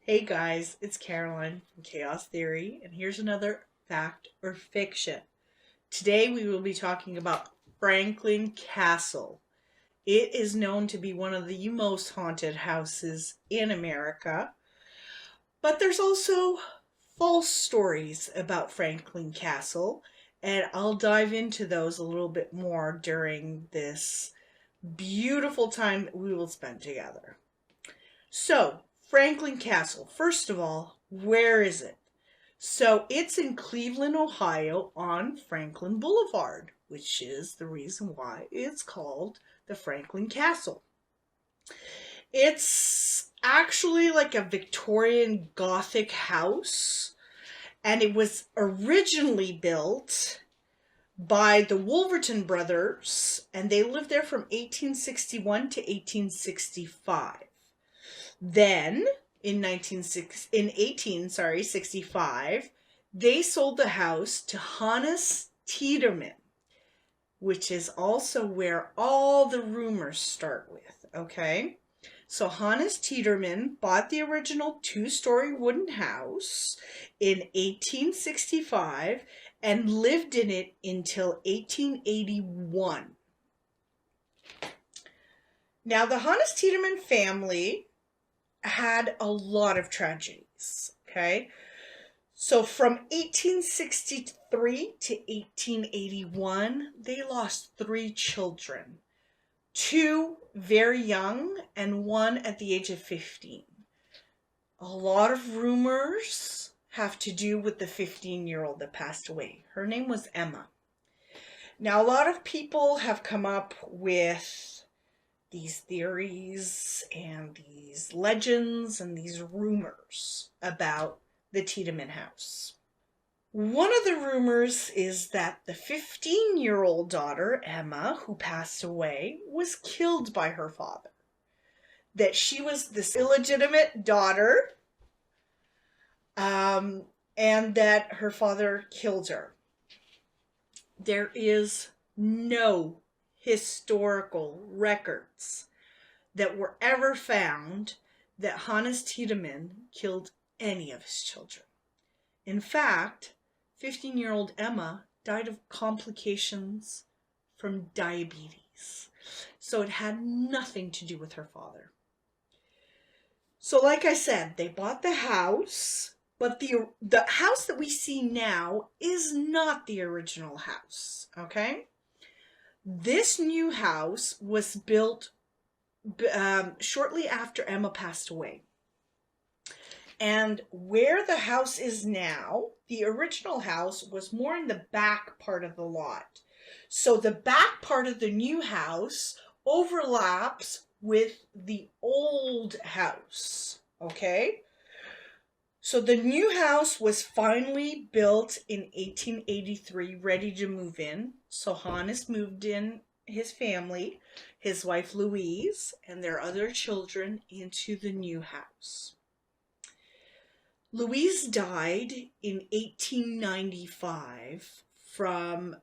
Hey guys, it's Caroline from Chaos Theory, and here's another fact or fiction. Today we will be talking about Franklin Castle. It is known to be one of the most haunted houses in America, but there's also false stories about Franklin Castle, and I'll dive into those a little bit more during this beautiful time that we will spend together. So, Franklin Castle, first of all, where is it? So, it's in Cleveland, Ohio on Franklin Boulevard, which is the reason why it's called the Franklin Castle. It's actually like a Victorian Gothic house, and it was originally built by the Wolverton brothers, and they lived there from 1861 to 1865. Then in 1865, they sold the house to Hannes Tiedemann, which is also where all the rumors start with, okay? So Hannes Tiedemann bought the original two-story wooden house in 1865 and lived in it until 1881. Now, the Hannes Tiedemann family had a lot of tragedies, okay? So from 1863 to 1881, they lost 3 children, 2 very young and 1 at the age of 15. A lot of rumors have to do with the 15-year-old that passed away. Her name was Emma. Now, a lot of people have come up with these theories and these legends and these rumors about the Tiedemann house. One of the rumors is that the 15-year-old daughter, Emma, who passed away, was killed by her father. That she was this illegitimate daughter, and that her father killed her. There is no historical records that were ever found that Hannes Tiedemann killed any of his children. In fact, 15-year-old Emma died of complications from diabetes. So it had nothing to do with her father. So like I said, they bought the house, but the house that we see now is not the original house, okay? This new house was built shortly after Emma passed away. And where the house is now, the original house was more in the back part of the lot. So the back part of the new house overlaps with the old house, okay? So the new house was finally built in 1883, ready to move in. So Hannes moved in his family, his wife Louise, and their other children into the new house. Louise died in 1895 from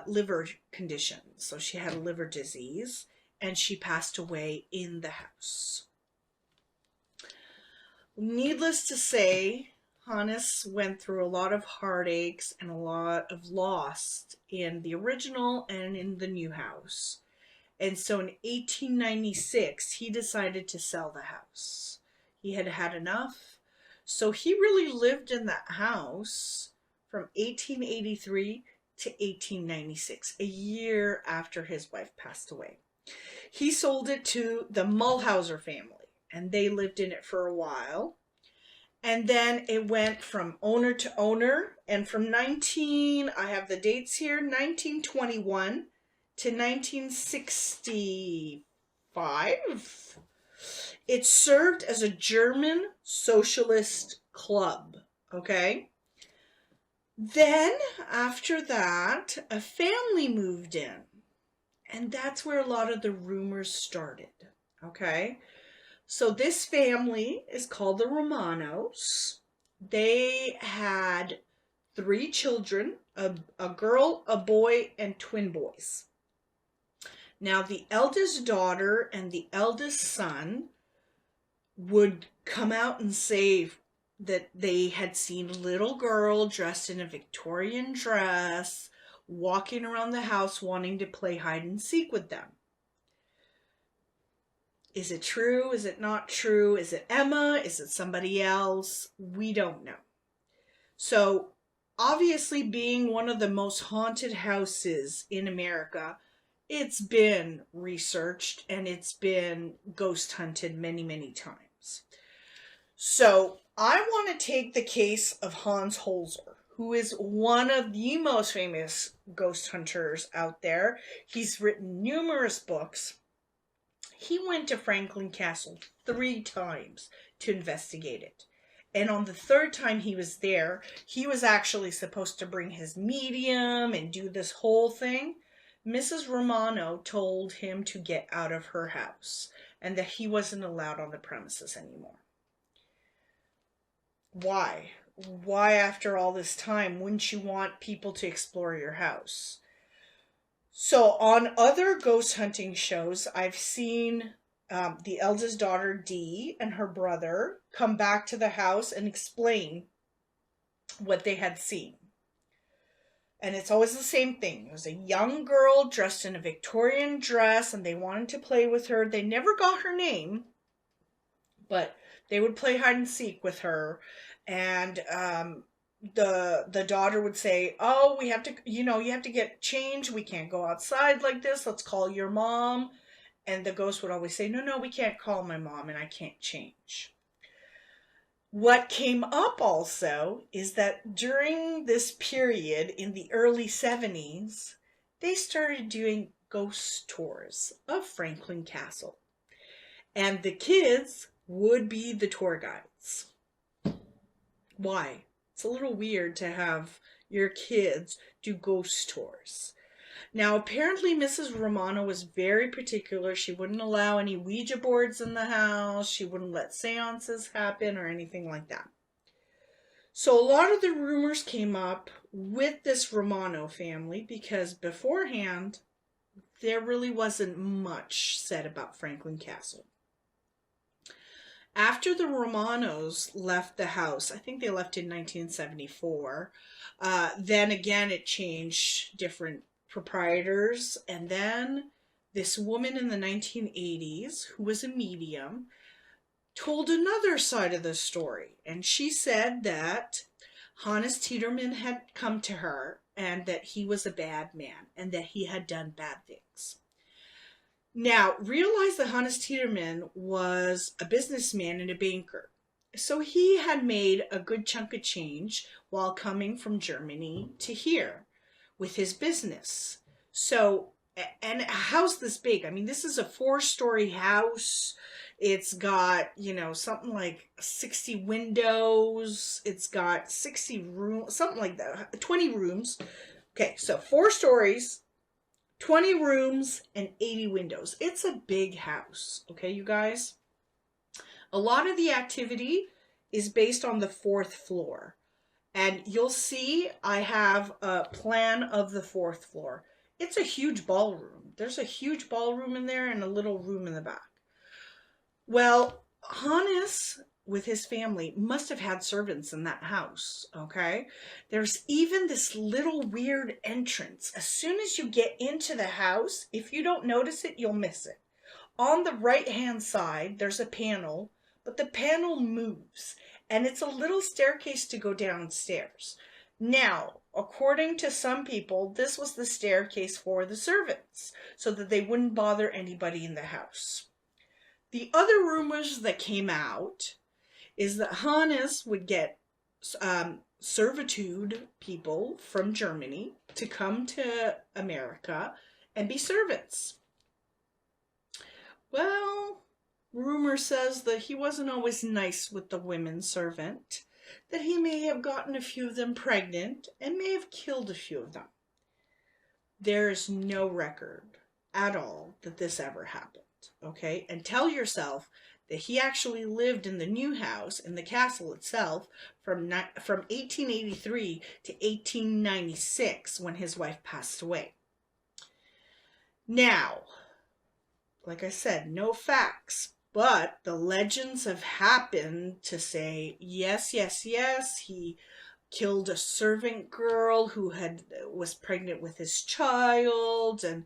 liver conditions. So she had a liver disease, and she passed away in the house. Needless to say, Hannes went through a lot of heartaches and a lot of loss in the original and in the new house. And so in 1896, he decided to sell the house. He had had enough. So he really lived in that house from 1883 to 1896, a year after his wife passed away. He sold it to the Mulhauser family, and they lived in it for a while. And then it went from owner to owner, and from I have the dates here, 1921 to 1965. It served as a German socialist club, okay? Then, after that, a family moved in, and that's where a lot of the rumors started, okay? So this family is called the Romanos. They had 3 children, a girl, a boy, and twin boys. Now, the eldest daughter and the eldest son would come out and say that they had seen a little girl dressed in a Victorian dress walking around the house wanting to play hide and seek with them. Is it true? Is it not true? Is it Emma? Is it somebody else? We don't know. So, obviously, being one of the most haunted houses in America, it's been researched and it's been ghost hunted many, many times. So, I want to take the case of Hans Holzer, who is one of the most famous ghost hunters out there. He's written numerous books. He went to Franklin Castle 3 times to investigate it. And on the 3rd time he was there, he was actually supposed to bring his medium and do this whole thing. Mrs. Romano told him to get out of her house and that he wasn't allowed on the premises anymore. Why? Why, after all this time, wouldn't you want people to explore your house? So on other ghost hunting shows, I've seen the eldest daughter, Dee, and her brother come back to the house and explain what they had seen. And it's always the same thing. It was a young girl dressed in a Victorian dress, and they wanted to play with her. They never got her name, but they would play hide and seek with her. And the daughter would say, oh, we have to, you have to get change. We can't go outside like this. Let's call your mom. And the ghost would always say, no, we can't call my mom and I can't change. What came up also is that during this period in the early 70s, they started doing ghost tours of Franklin Castle. And the kids would be the tour guides. Why? It's a little weird to have your kids do ghost tours. Now, apparently Mrs. Romano was very particular. She wouldn't allow any Ouija boards in the house. She wouldn't let seances happen or anything like that. So a lot of the rumors came up with this Romano family because beforehand, there really wasn't much said about Franklin Castle. After the Romanos left the house, I think they left in 1974, then again it changed, different proprietors, and then this woman in the 1980s, who was a medium, told another side of the story, and she said that Hannes Tiedemann had come to her and that he was a bad man and that he had done bad things. Now, realize that Hannes Tiedemann was a businessman and a banker. So he had made a good chunk of change while coming from Germany to here with his business. So, and a house this big, I mean, this is a 4-story house. It's got, something like 60 windows. It's got 60 rooms, something like that, 20 rooms. Okay, so 4 stories, 20 rooms, and 80 windows. It's a big house, okay, you guys? A lot of the activity is based on the 4th floor. And you'll see I have a plan of the 4th floor. It's a huge ballroom. There's a huge ballroom in there and a little room in the back. Well, Hannes, with his family, must have had servants in that house, okay? There's even this little weird entrance. As soon as you get into the house, if you don't notice it, you'll miss it. On the right-hand side, there's a panel, but the panel moves. And it's a little staircase to go downstairs. Now, according to some people, this was the staircase for the servants, so that they wouldn't bother anybody in the house. The other rumors that came out is that Hannes would get servitude people from Germany to come to America and be servants. Well, rumor says that he wasn't always nice with the women servant, that he may have gotten a few of them pregnant and may have killed a few of them. There is no record at all that this ever happened, okay? And tell yourself that he actually lived in the new house, in the castle itself, from 1883 to 1896 when his wife passed away. Now, like I said, no facts. But the legends have happened to say, yes, yes, yes, he killed a servant girl who was pregnant with his child, and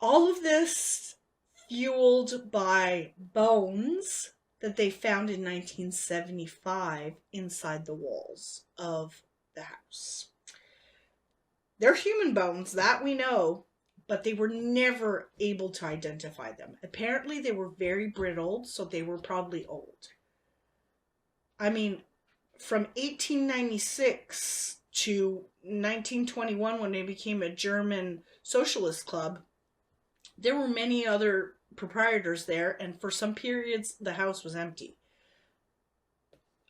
all of this fueled by bones that they found in 1975 inside the walls of the house. They're human bones, that we know, but they were never able to identify them. Apparently, they were very brittle, so they were probably old. I mean, from 1896 to 1921, when they became a German socialist club, there were many other proprietors there, and for some periods, the house was empty.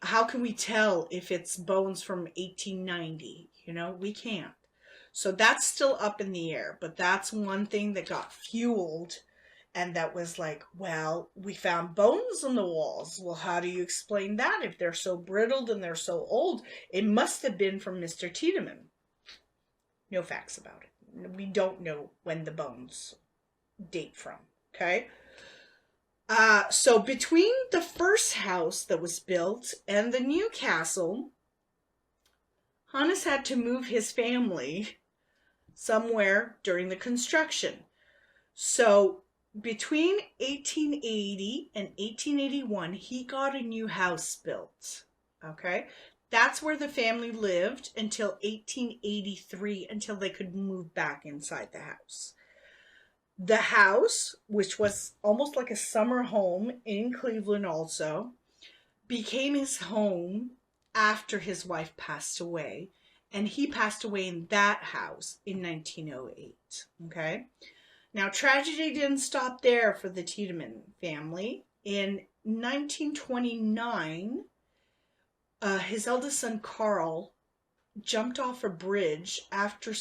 How can we tell if it's bones from 1890? We can't. So that's still up in the air, but that's one thing that got fueled, and that was like, well, we found bones on the walls. Well, how do you explain that if they're so brittled and they're so old? It must have been from Mr. Tiedemann. No facts about it. We don't know when the bones date from, okay? So between the first house that was built and the new castle, Hannes had to move his family somewhere during the construction. So between 1880 and 1881, he got a new house built, okay? That's where the family lived until 1883, until they could move back inside the house. The house, which was almost like a summer home in Cleveland also, became his home after his wife passed away. And he passed away in that house in 1908. Okay? Now, tragedy didn't stop there for the Tiedemann family. In 1929, his eldest son, Carl, jumped off a bridge after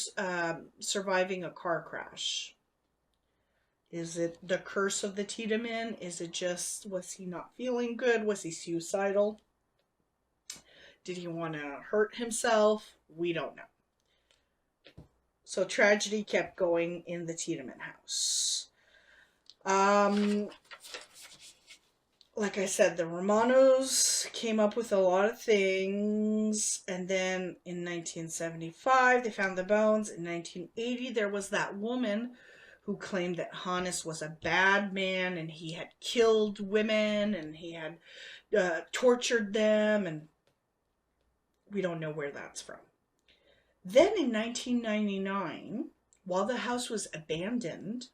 surviving a car crash. Is it the curse of the Tiedemann? Is it just, was he not feeling good? Was he suicidal? Did he want to hurt himself? We don't know. So tragedy kept going in the Tiedemann house. Like I said, the Romanos came up with a lot of things, and then in 1975 they found the bones. In 1980 there was that woman who claimed that Hannes was a bad man and he had killed women and he had tortured them, and we don't know where that's from. Then in 1999, while the house was abandoned,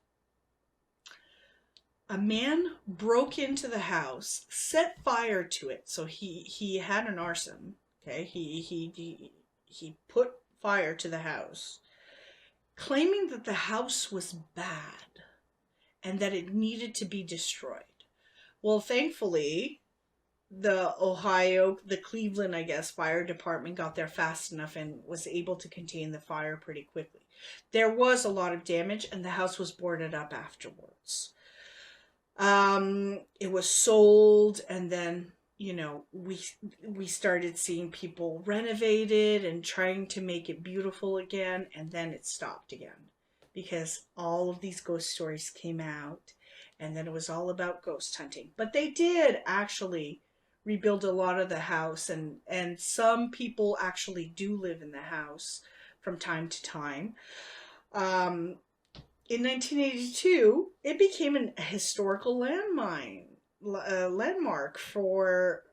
a man broke into the house, set fire to it. So he had an arson. Okay, he put fire to the house, claiming that the house was bad and that it needed to be destroyed. Well, thankfully, the Cleveland, I guess, fire department got there fast enough and was able to contain the fire pretty quickly. There was a lot of damage, and the house was boarded up afterwards. It was sold, and then, we started seeing people renovate it and trying to make it beautiful again, and then it stopped again because all of these ghost stories came out, and then it was all about ghost hunting. But they did actually rebuild a lot of the house, and some people actually do live in the house from time to time. In 1982, it became a historical landmark for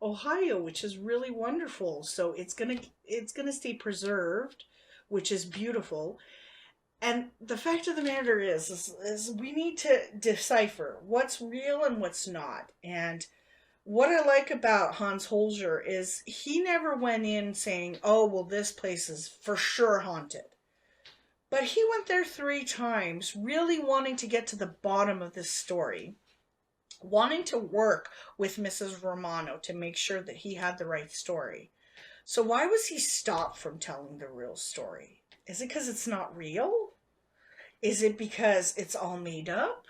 Ohio, which is really wonderful. So it's gonna stay preserved, which is beautiful. And the fact of the matter is we need to decipher what's real and what's not. And what I like about Hans Holzer is he never went in saying, oh, well, this place is for sure haunted. But he went there 3 times, really wanting to get to the bottom of this story, wanting to work with Mrs. Romano to make sure that he had the right story. So why was he stopped from telling the real story? Is it because it's not real? Is it because it's all made up?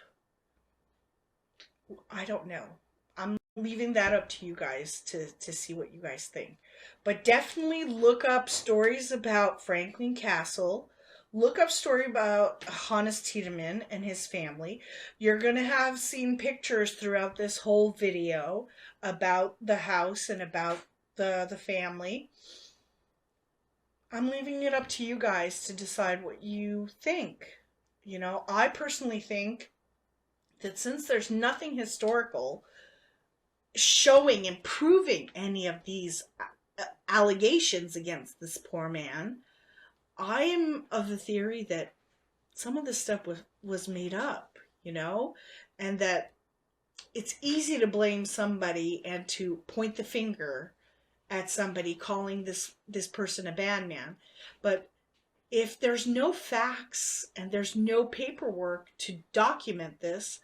I don't know. I'm leaving that up to you guys to see what you guys think. But definitely look up stories about Franklin Castle. look up story about Hannes Tiedemann and his family. You're going to have seen pictures throughout this whole video about the house and about the family. I'm leaving it up to you guys to decide what you think. You know, I personally think that since there's nothing historical showing and proving any of these allegations against this poor man, I am of the theory that some of this stuff was made up, you know, and that it's easy to blame somebody and to point the finger at somebody calling this person a bad man. But if there's no facts and there's no paperwork to document this,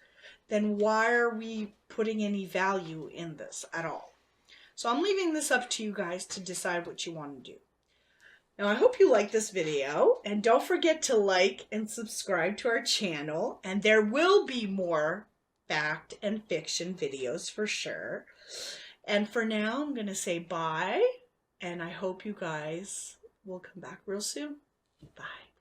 then why are we putting any value in this at all? So I'm leaving this up to you guys to decide what you want to do. Now, I hope you like this video, and don't forget to like and subscribe to our channel, and there will be more fact and fiction videos for sure. And for now, I'm going to say bye, and I hope you guys will come back real soon. Bye.